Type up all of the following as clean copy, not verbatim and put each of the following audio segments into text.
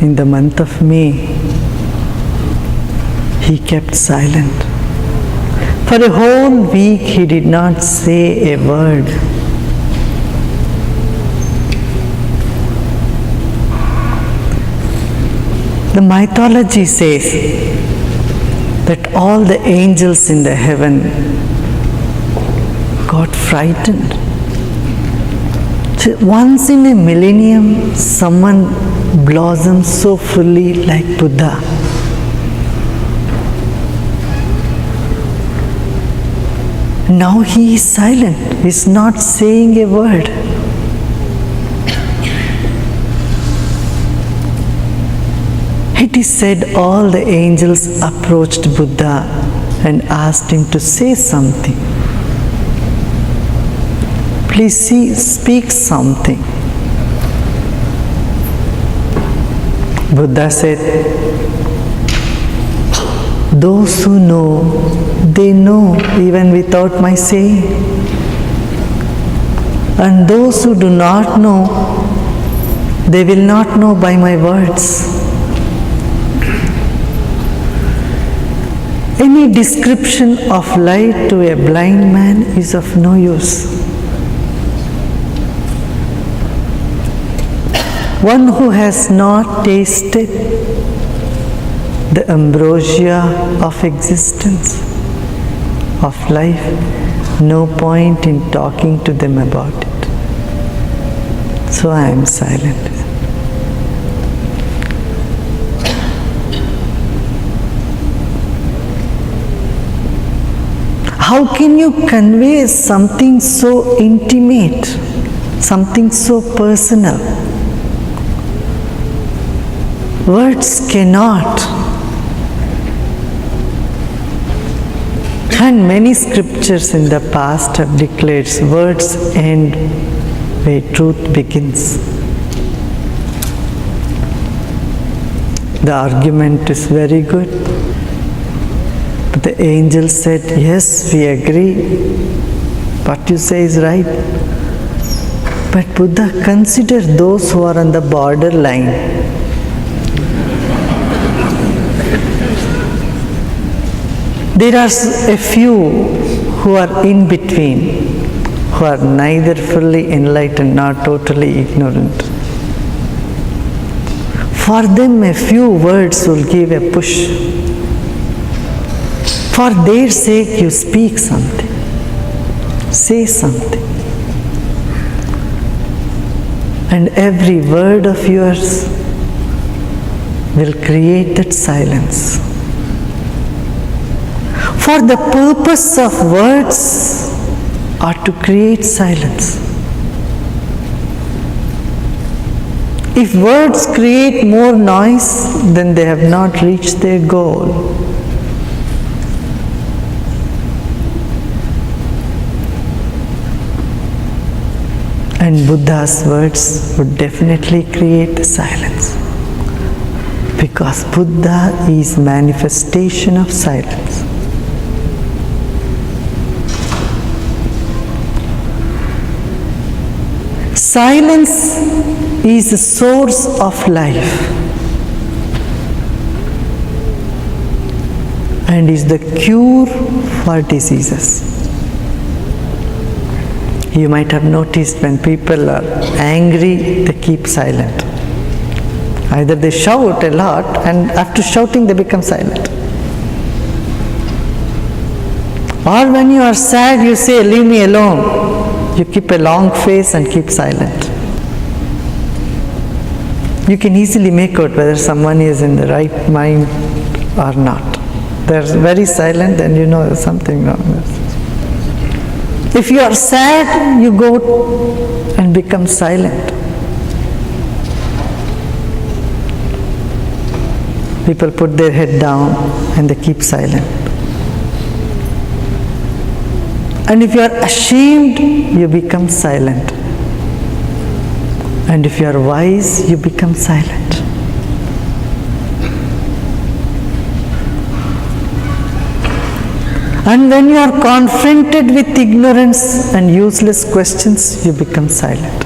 in the month of May, he kept silent. For a whole week he did not say a word. The mythology says that all the angels in the heaven got frightened. So once in a millennium, someone blossoms so fully like Buddha. Now he is silent, he is not saying a word. It is said all the angels approached Buddha and asked him to say something. Please speak something. Buddha said, those who know, they know even without my saying. And those who do not know, they will not know by my words. Any description of light to a blind man is of no use. One who has not tasted the ambrosia of existence, of life, no point in talking to them about it. So I am silent. How can you convey something so intimate, something so personal? Words cannot. And many scriptures in the past have declared words end where truth begins. The argument is very good. But the angel said, yes, we agree. What you say is right. But Buddha, consider those who are on the borderline. There are a few who are in between, who are neither fully enlightened nor totally ignorant. For them, a few words will give a push. For their sake, you speak something, say something. And every word of yours will create that silence. For the purpose of words are to create silence. If words create more noise, then they have not reached their goal. And Buddha's words would definitely create the silence. Because Buddha is manifestation of silence. Silence is the source of life and is the cure for diseases. You might have noticed when people are angry, they keep silent. Either they shout a lot and after shouting they become silent. Or when you are sad, you say, leave me alone. You keep a long face and keep silent. You can easily make out whether someone is in the right mind or not. They're very silent, then you know there's something wrong. If you are sad, you go and become silent. People put their head down and they keep silent. And if you are ashamed, you become silent. And if you are wise, you become silent. And when you are confronted with ignorance and useless questions, you become silent.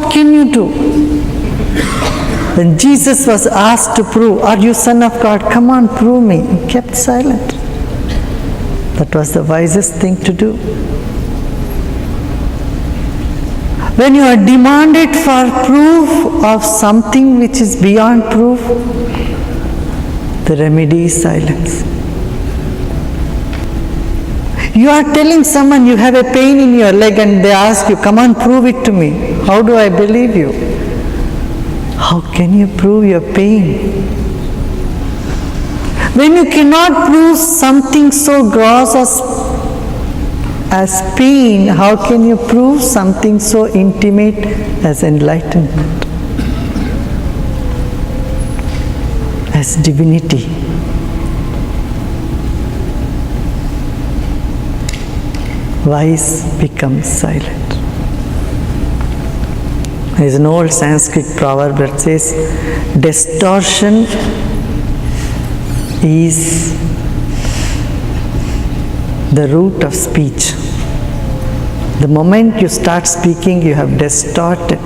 what can you do? When Jesus was asked to prove, are you Son of God? Come on, prove me. He kept silent. That was the wisest thing to do. When you are demanded for proof of something which is beyond proof, the remedy is silence. You are telling someone you have a pain in your leg and they ask you, come on, prove it to me. How do I believe you? How can you prove your pain? When you cannot prove something so gross as pain, how can you prove something so intimate as enlightenment, as divinity? Wise becomes silent. There is an old Sanskrit proverb that says, distortion is the root of speech. The moment you start speaking, you have distorted.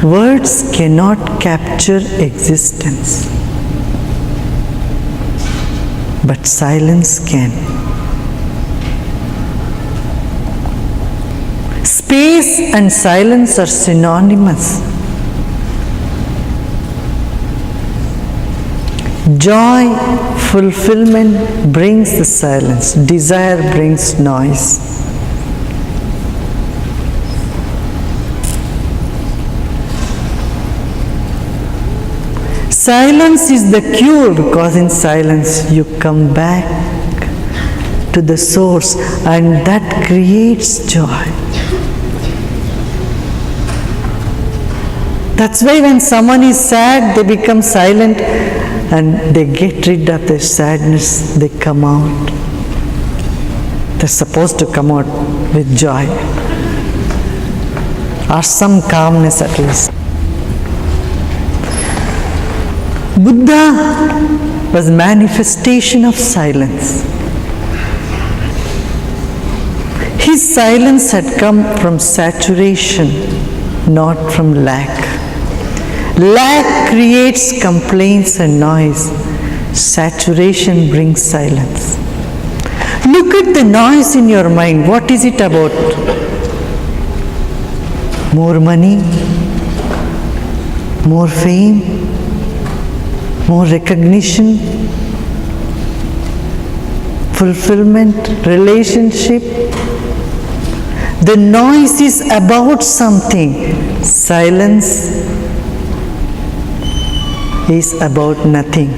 Words cannot capture existence, but silence can. Space and silence are synonymous. Joy, fulfillment brings the silence. Desire brings noise. Silence is the cure, because in silence you come back to the source, and that creates joy. That's why when someone is sad, they become silent and they get rid of their sadness, they come out. They're supposed to come out with joy, or some calmness at least. Buddha was manifestation of silence. His silence had come from saturation, not from lack. Lack creates complaints and noise. Saturation brings silence. Look at the noise in your mind. What is it about? More money? More fame? More recognition? Fulfillment? Relationship? The noise is about something. Silence is about nothing.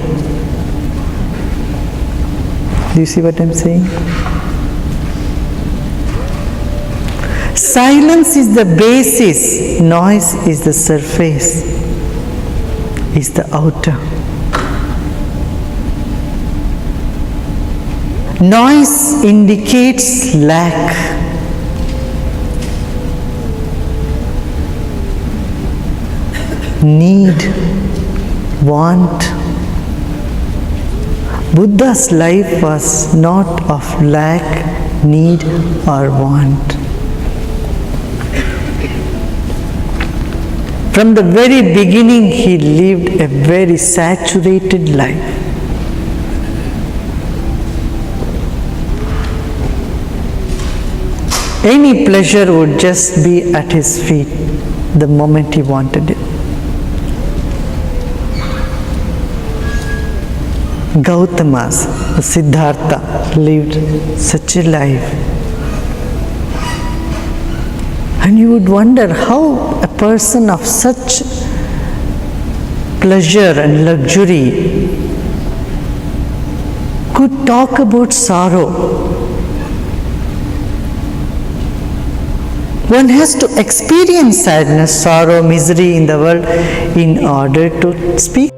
Do you see what I'm saying? Silence is the basis, noise is the surface, is the outer. Noise indicates lack. Need, want. Buddha's life was not of lack, need, or want. From the very beginning, he lived a very saturated life. Any pleasure would just be at his feet the moment he wanted it. Gautama's, Siddhartha lived such a life. And you would wonder how a person of such pleasure and luxury could talk about sorrow. One has to experience sadness, sorrow, misery in the world in order to speak